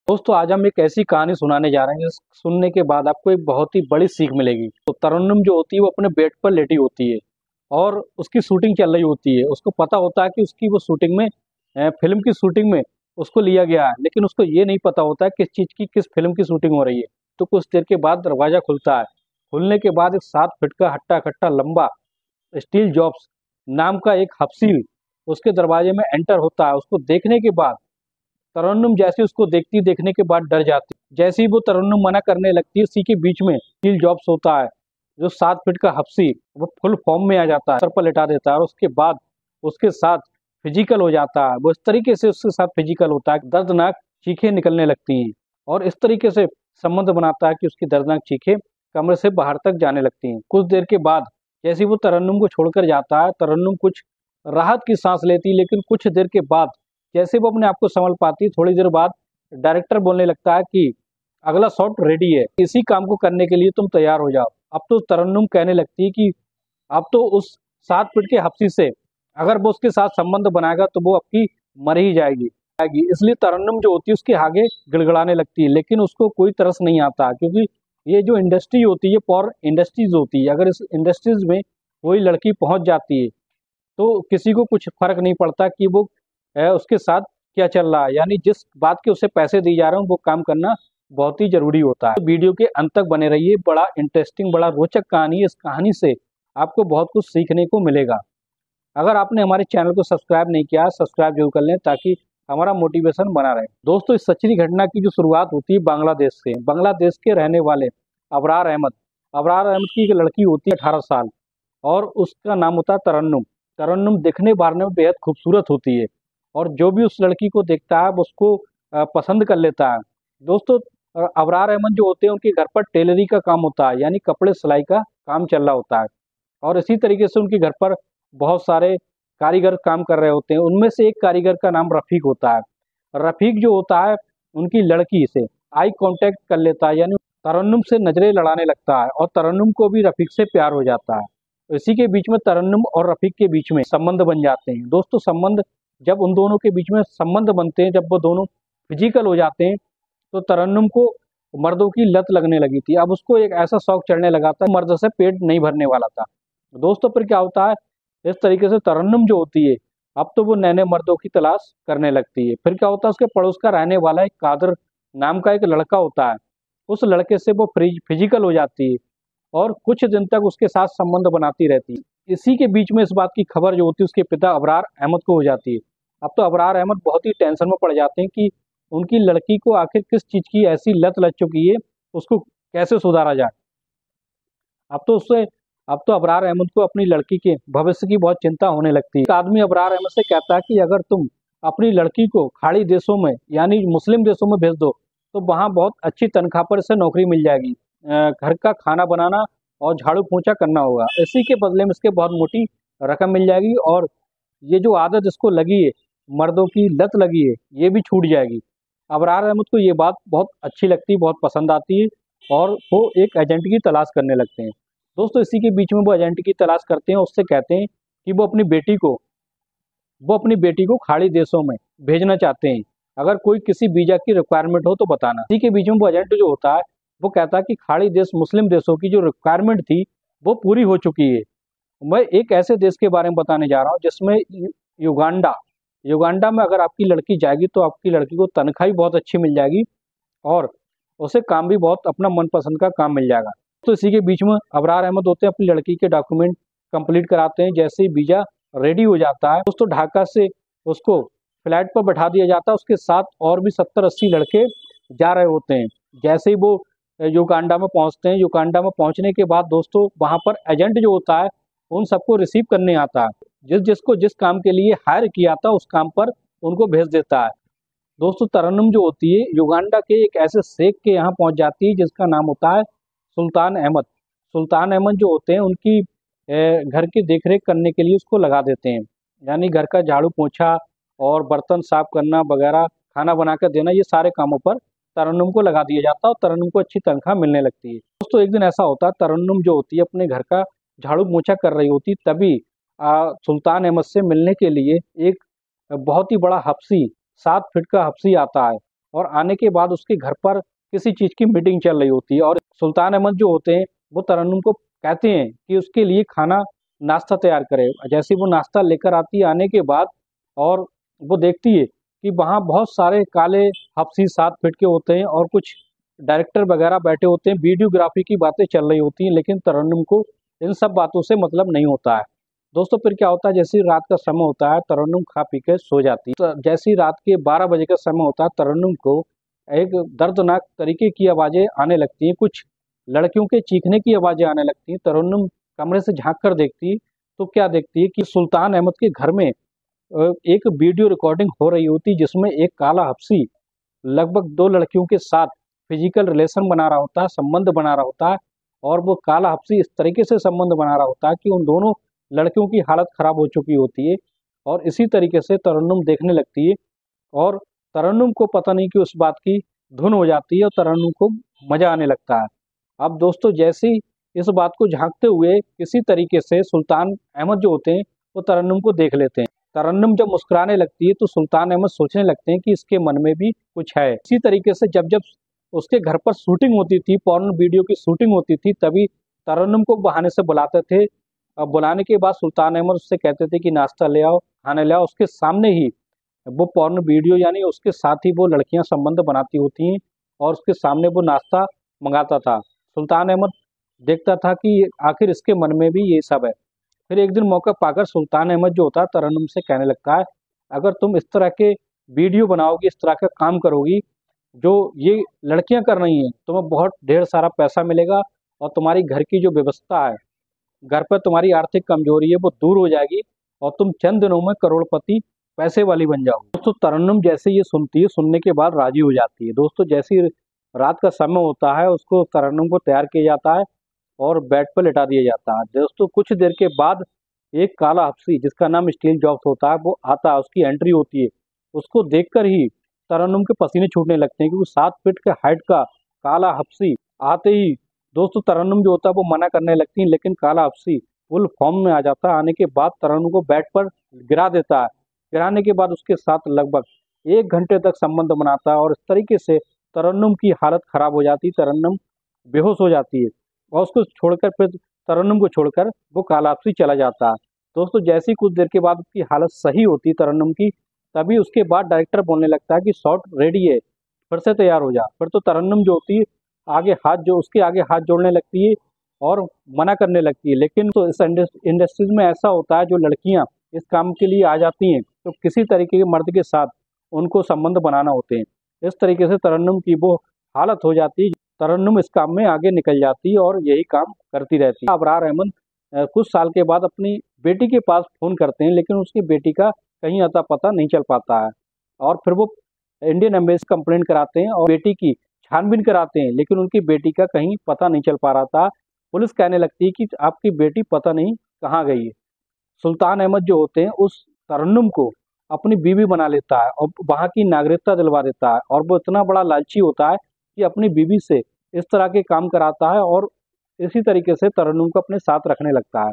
दोस्तों आज हम एक ऐसी कहानी सुनाने जा रहे हैं जिस सुनने के बाद आपको एक बहुत ही बड़ी सीख मिलेगी। तो तरन्नुम जो होती है वो अपने बेड पर लेटी होती है और उसकी शूटिंग चल रही होती है। उसको पता होता है कि उसकी वो शूटिंग में फिल्म की शूटिंग में उसको लिया गया है, लेकिन उसको ये नहीं पता होता है किस चीज़ की किस फिल्म की शूटिंग हो रही है। तो कुछ देर के बाद दरवाज़ा खुलता है। खुलने के बाद एक 7 फीट का हट्टा कट्टा लंबा स्टील जॉब्स नाम का एक हफसील उसके दरवाजे में एंटर होता है। उसको देखने के बाद तरन्नुम जैसे उसको देखने के बाद डर जाती। जैसे ही वो तरन्नुम मना करने लगती है, उसी के बीच में स्टील जॉब्स होता है जो 7 फीट का हफ्सी, वो फुल फॉर्म में आ जाता है, सर पर लेटा देता है और उसके बाद उसके साथ फिजिकल हो जाता है। वो इस तरीके से उसके साथ फिजिकल होता है, दर्दनाक चीखें निकलने लगती हैं और इस तरीके से संबंध बनाता है कि उसकी दर्दनाक चीखें कमरे से बाहर तक जाने लगती हैं। कुछ देर के बाद जैसे वो तरन्नुम को छोड़कर जाता है, तरन्नुम कुछ राहत की सांस लेती है, लेकिन कुछ देर के बाद जैसे वो अपने आप को संभल पाती, थोड़ी देर बाद डायरेक्टर बोलने लगता है कि अगला शॉट रेडी है, इसी काम को करने के लिए तुम तैयार हो जाओ। अब तो तरन्नुम कहने लगती है कि अब तो उस 7 फीट के हफ्सी से अगर वो उसके साथ संबंध बनाएगा तो वो आपकी मर ही जाएगी। इसलिए तरन्नुम जो होती है उसके आगे गिड़गिड़ाने लगती है, लेकिन उसको कोई तरस नहीं आता क्योंकि ये जो इंडस्ट्री होती है पॉर इंडस्ट्रीज होती है, अगर इस इंडस्ट्रीज में कोई लड़की पहुंच जाती है तो किसी को कुछ फर्क नहीं पड़ता कि वो उसके साथ क्या चल रहा है, यानी जिस बात के उसे पैसे दिए जा रहे हैं वो काम करना बहुत ही जरूरी होता है। तो वीडियो के अंत तक बने रहिए, बड़ा इंटरेस्टिंग बड़ा रोचक कहानी है। इस कहानी से आपको बहुत कुछ सीखने को मिलेगा। अगर आपने हमारे चैनल को सब्सक्राइब नहीं किया, सब्सक्राइब जरूर कर लें ताकि हमारा मोटिवेशन बना रहे। दोस्तों इस सच्ची घटना की जो शुरुआत होती है बांग्लादेश से। बांग्लादेश के रहने वाले अबरार अहमद की एक लड़की होती है 18 साल और उसका नाम होता है तरन्नुम। तरन्नुम दिखने बारने में बेहद खूबसूरत होती है और जो भी उस लड़की को देखता है वो उसको पसंद कर लेता है। दोस्तों अबरार अहमद जो होते हैं उनके घर पर टेलरी का काम होता है, यानी कपड़े सिलाई का काम चल रहा होता है और इसी तरीके से उनके घर पर बहुत सारे कारीगर काम कर रहे होते हैं। उनमें से एक कारीगर का नाम रफ़ीक होता है। रफ़ीक जो होता है उनकी लड़की से आई कांटेक्ट कर लेता है, यानी तरन्नुम से नजरें लड़ाने लगता है और तरन्नुम को भी रफ़ीक से प्यार हो जाता है। तो इसी के बीच में तरन्नुम और रफ़ीक के बीच में संबंध बन जाते हैं। दोस्तों संबंध जब उन दोनों के बीच में संबंध बनते हैं, जब वो दोनों फिजिकल हो जाते हैं, तो तरन्नुम को मर्दों की लत लगने लगी थी। अब उसको एक ऐसा शौक चढ़ने लगा था, मर्द से पेट नहीं भरने वाला था। दोस्तों फिर क्या होता है, इस तरीके से तरन्नुम जो होती है अब तो वो नए नए मर्दों की तलाश करने लगती है। फिर क्या होता है, उसके पड़ोस का रहने वाला एक कादर नाम का एक लड़का होता है, उस लड़के से वो फिजिकल हो जाती है और कुछ दिन तक उसके साथ संबंध बनाती रहती है। इसी के बीच में इस बात की खबर जो होती है उसके पिता अबरार अहमद को हो जाती है। अब तो अबरार अहमद बहुत ही टेंशन में पड़ जाते हैं कि उनकी लड़की को आखिर किस चीज़ की ऐसी लत लग चुकी है, उसको कैसे सुधारा जाए। अब तो उससे अब तो अबरार अहमद को अपनी लड़की के भविष्य की बहुत चिंता होने लगती है। एक आदमी अबरार अहमद से कहता है कि अगर तुम अपनी लड़की को खाड़ी देशों में यानी मुस्लिम देशों में भेज दो तो वहाँ बहुत अच्छी तनख्वाह पर इसे नौकरी मिल जाएगी। घर का खाना बनाना और झाड़ू पोंछा करना होगा, इसी के बदले में इसके बहुत मोटी रकम मिल जाएगी और ये जो आदत इसको लगी है, मर्दों की लत लगी है, ये भी छूट जाएगी। अबरार अहमद को ये बात बहुत अच्छी लगती है, बहुत पसंद आती है और वो एक एजेंट की तलाश करने लगते हैं। दोस्तों इसी के बीच में वो एजेंट की तलाश करते हैं, उससे कहते हैं कि वो अपनी बेटी को खाड़ी देशों में भेजना चाहते हैं। अगर कोई किसी वीजा की रिक्वायरमेंट हो तो बताना। इसी के बीच में वो एजेंट जो होता है वो कहता है कि खाड़ी देश मुस्लिम देशों की जो रिक्वायरमेंट थी वो पूरी हो चुकी है। मैं एक ऐसे देश के बारे में बताने जा रहा हूँ जिसमें युगांडा युगांडा में अगर आपकी लड़की जाएगी तो आपकी लड़की को तनख्वाह भी बहुत अच्छी मिल जाएगी और उसे काम भी बहुत अपना मनपसंद का काम मिल जाएगा। तो इसी के बीच में अबरार अहमद होते हैं अपनी लड़की के डॉक्यूमेंट कंप्लीट कराते हैं। जैसे ही वीजा रेडी हो जाता है दोस्तों ढाका से उसको फ्लाइट पर बैठा दिया जाता है, उसके साथ और भी 70-80 लड़के जा रहे होते हैं। जैसे ही वो युगांडा में पहुंचते हैं, युगांडा में पहुंचने के बाद दोस्तों वहां पर एजेंट जो होता है उन सबको रिसीव करने आता है, जिसको जिस काम के लिए हायर किया था उस काम पर उनको भेज देता है। दोस्तों तरन्नुम जो होती है युगांडा के एक ऐसे शेख के यहाँ पहुंच जाती है जिसका नाम होता है सुल्तान अहमद। सुल्तान अहमद जो होते हैं उनकी घर की देखरेख करने के लिए उसको लगा देते हैं, यानी घर का झाड़ू पोछा और बर्तन साफ करना वगैरह, खाना बनाकर देना, ये सारे कामों पर तरन्नुम को लगा दिया जाता है और तरन्नुम को अच्छी तनख्वाह मिलने लगती है। दोस्तों एक दिन ऐसा होता है तरन्नुम जो होती है अपने घर का झाड़ू पोछा कर रही होती, तभी सुल्तान अहमद से मिलने के लिए एक बहुत ही बड़ा हफ्सी 7 फीट का हफ्सी आता है और आने के बाद उसके घर पर किसी चीज़ की मीटिंग चल रही होती है और सुल्तान अहमद जो होते हैं वो तरन्नुम को कहते हैं कि उसके लिए खाना नाश्ता तैयार करे। जैसे वो नाश्ता लेकर आती है आने के बाद और वो देखती है कि वहाँ बहुत सारे काले हफ्सी 7 फीट के होते हैं और कुछ डायरेक्टर वगैरह बैठे होते हैं, वीडियोग्राफी की बातें चल रही होती हैं, लेकिन तरन्नुम को इन सब बातों से मतलब नहीं होता है। दोस्तों फिर क्या होता है, जैसे रात का समय होता है तरन्नुम खा पी के सो जाती है। तो जैसे ही रात के 12 बजे का समय होता है तरन्नुम को एक दर्दनाक तरीके की आवाज़ें आने लगती हैं, कुछ लड़कियों के चीखने की आवाज़ें आने लगती हैं। तरन्नुम कमरे से झांक कर देखती है तो क्या देखती है कि सुल्तान अहमद के घर में एक वीडियो रिकॉर्डिंग हो रही होती जिसमें एक काला हफ्सी लगभग 2 लड़कियों के साथ फिजिकल रिलेशन बना रहा होता है, संबंध बना रहा होता है। और वो काला हफ्सी इस तरीके से संबंध बना रहा होता है कि उन दोनों लड़कियों की हालत खराब हो चुकी होती है और इसी तरीके से तरन्नुम देखने लगती है और तरन्नुम को पता नहीं कि उस बात की धुन हो जाती है और तरन्नुम को मजा आने लगता है। अब दोस्तों जैसे ही इस बात को झांकते हुए किसी तरीके से सुल्तान अहमद जो होते हैं वो तरन्नुम को देख लेते हैं। तरन्नुम जब मुस्कुराने लगती है तो सुल्तान अहमद सोचने लगते हैं कि इसके मन में भी कुछ है। इसी तरीके से जब जब उसके घर पर शूटिंग होती थी, पॉर्न वीडियो की शूटिंग होती थी, तभी तरन्नुम को बहाने से बुलाते थे। अब बुलाने के बाद सुल्तान अहमद उससे कहते थे कि नाश्ता ले आओ, खाने ले आओ। उसके सामने ही वो पॉर्न वीडियो यानी उसके साथ ही वो लड़कियां संबंध बनाती होती हैं और उसके सामने वो नाश्ता मंगाता था। सुल्तान अहमद देखता था कि आखिर इसके मन में भी ये सब है। फिर एक दिन मौका पाकर सुल्तान अहमद जो होता है तरन्नुम से कहने लगता है, अगर तुम इस तरह के वीडियो बनाओगी, इस तरह का काम करोगी जो ये लड़कियां कर रही हैं, तुम्हें बहुत ढेर सारा पैसा मिलेगा और तुम्हारी घर की जो व्यवस्था है, घर पर तुम्हारी आर्थिक कमजोरी है वो दूर हो जाएगी और तुम चंद दिनों में करोड़पति पैसे वाली बन जाओगी। दोस्तों तरन्नुम जैसे ये सुनती है, सुनने के बाद राजी हो जाती है। दोस्तों जैसे ही रात का समय होता है उसको तरन्नुम को तैयार किया जाता है और बेड पर लिटा दिया जाता है। दोस्तों कुछ देर के बाद एक काला हफ्सी जिसका नाम स्टील जॉब्स होता है वो आता है, उसकी एंट्री होती है। उसको देखकर ही तरन्नुम के पसीने छूटने लगते हैं क्योंकि 7 फीट के हाइट का काला हफ्सी आते ही दोस्तों तरन्नुम जो होता है वो मना करने लगती है, लेकिन काला हफ्सी फुल फॉर्म में आ जाता है। आने के बाद तरन्नुम को बेड पर गिरा देता है। गिराने के बाद उसके साथ लगभग 1 घंटे तक संबंध बनाता है और इस तरीके से तरन्नुम की हालत खराब हो जाती है। तरन्नुम बेहोश हो जाती है और उसको छोड़कर फिर तरन्नुम को छोड़कर वो काला हफ्सी चला जाता है। दोस्तों जैसे ही कुछ देर के बाद उसकी हालत सही होती है तरन्नुम की, तभी उसके बाद डायरेक्टर बोलने लगता है कि शॉट रेडी है, फिर से तैयार हो जा। फिर तो तरन्नुम जो होती है उसके आगे हाथ जोड़ने लगती है और मना करने लगती है। लेकिन तो इस इंडस्ट्रीज में ऐसा होता है, जो लड़कियां इस काम के लिए आ जाती हैं तो किसी तरीके के मर्द के साथ उनको संबंध बनाना होते हैं। इस तरीके से तरन्नुम की वो हालत हो जाती है। तरन्नुम इस काम में आगे निकल जाती है और यही काम करती रहती है। अबरार अहमद कुछ साल के बाद अपनी बेटी के पास फ़ोन करते हैं, लेकिन उसकी बेटी का कहीं अता पता नहीं चल पाता है और फिर वो इंडियन एम्बेसी कंप्लेंट कराते हैं और बेटी की छानबीन कराते हैं, लेकिन उनकी बेटी का कहीं पता नहीं चल पा रहा था। पुलिस कहने लगती है कि आपकी बेटी पता नहीं कहाँ गई है। सुल्तान अहमद जो होते हैं उस तरन्नुम को अपनी बीवी बना लेता है और वहाँ की नागरिकता दिलवा देता है और वो इतना बड़ा लालची होता है कि अपनी बीवी से इस तरह के काम कराता है और इसी तरीके से तरन्नुम को अपने साथ रखने लगता है।